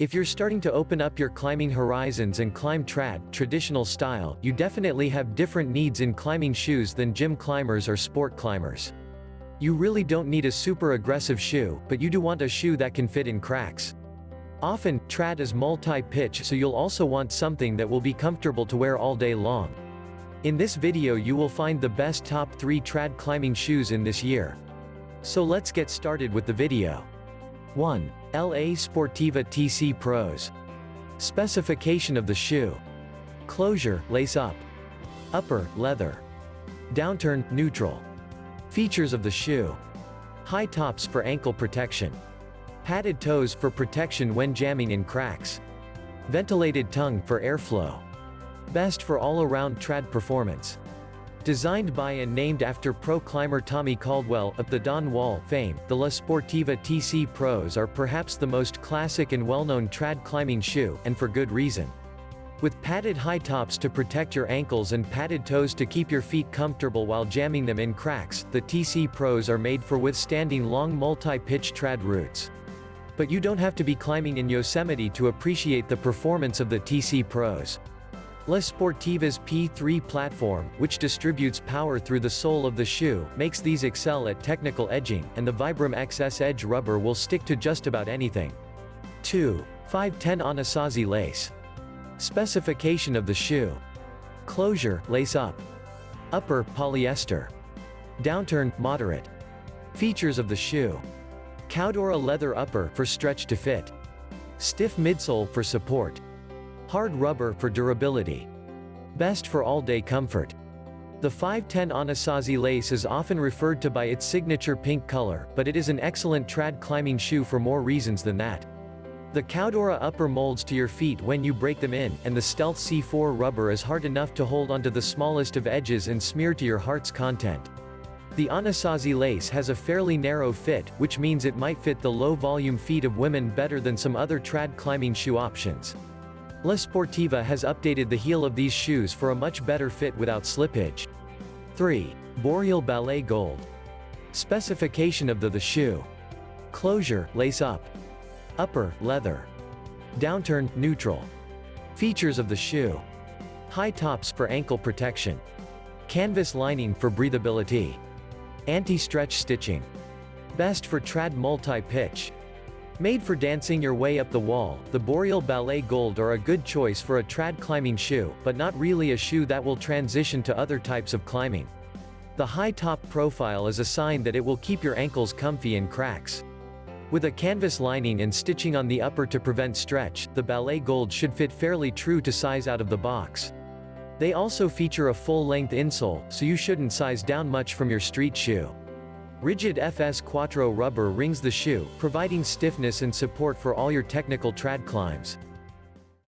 If you're starting to open up your climbing horizons and climb trad, traditional style, you definitely have different needs in climbing shoes than gym climbers or sport climbers. You really don't need a super aggressive shoe, but you do want a shoe that can fit in cracks. Often, trad is multi-pitch, so you'll also want something that will be comfortable to wear all day long. In this video you will find the best top 3 trad climbing shoes in this year. So let's get started with the video. 1. LA Sportiva TC Pros. Specification of the shoe. Closure, lace up. Upper, leather. Downturn, neutral. Features of the shoe. High tops for ankle protection. Padded toes for protection when jamming in cracks. Ventilated tongue for airflow. Best for all-around trad performance. Designed by and named after pro climber Tommy Caldwell of the Don Wall fame, the La Sportiva TC Pros are perhaps the most classic and well-known trad climbing shoe, and for good reason. With padded high tops to protect your ankles and padded toes to keep your feet comfortable while jamming them in cracks, the TC Pros are made for withstanding long multi-pitch trad routes. But you don't have to be climbing in Yosemite to appreciate the performance of the TC Pros. La Sportiva's P3 platform, which distributes power through the sole of the shoe, makes these excel at technical edging, and the Vibram XS Edge rubber will stick to just about anything. 2. 510 ANASAZI lace. Specification of the shoe. Closure, lace up. Upper, polyester. Downturn, moderate. Features of the shoe. Cowdora leather upper for stretch to fit. Stiff midsole for support. Hard rubber for durability. Best for all-day comfort. The 510 ANASAZI lace is often referred to by its signature pink color, but it is an excellent trad climbing shoe for more reasons than that. The Cowdora upper molds to your feet when you break them in, and the Stealth C4 rubber is hard enough to hold onto the smallest of edges and smear to your heart's content. The ANASAZI lace has a fairly narrow fit, which means it might fit the low-volume feet of women better than some other trad climbing shoe options. La Sportiva has updated the heel of these shoes for a much better fit without slippage. 3. BOREAL Ballet Gold. Specification of the shoe. Closure, lace up. Upper, leather. Downturn, neutral. Features of the shoe. High tops for ankle protection. Canvas lining for breathability. Anti-stretch stitching. Best for trad multi-pitch. Made for dancing your way up the wall, the BOREAL Ballet Gold are a good choice for a trad climbing shoe, but not really a shoe that will transition to other types of climbing. The high top profile is a sign that it will keep your ankles comfy in cracks. With a canvas lining and stitching on the upper to prevent stretch, the Ballet Gold should fit fairly true to size out of the box. They also feature a full-length insole, so you shouldn't size down much from your street shoe. Rigid FS Quattro rubber rings the shoe, providing stiffness and support for all your technical trad climbs.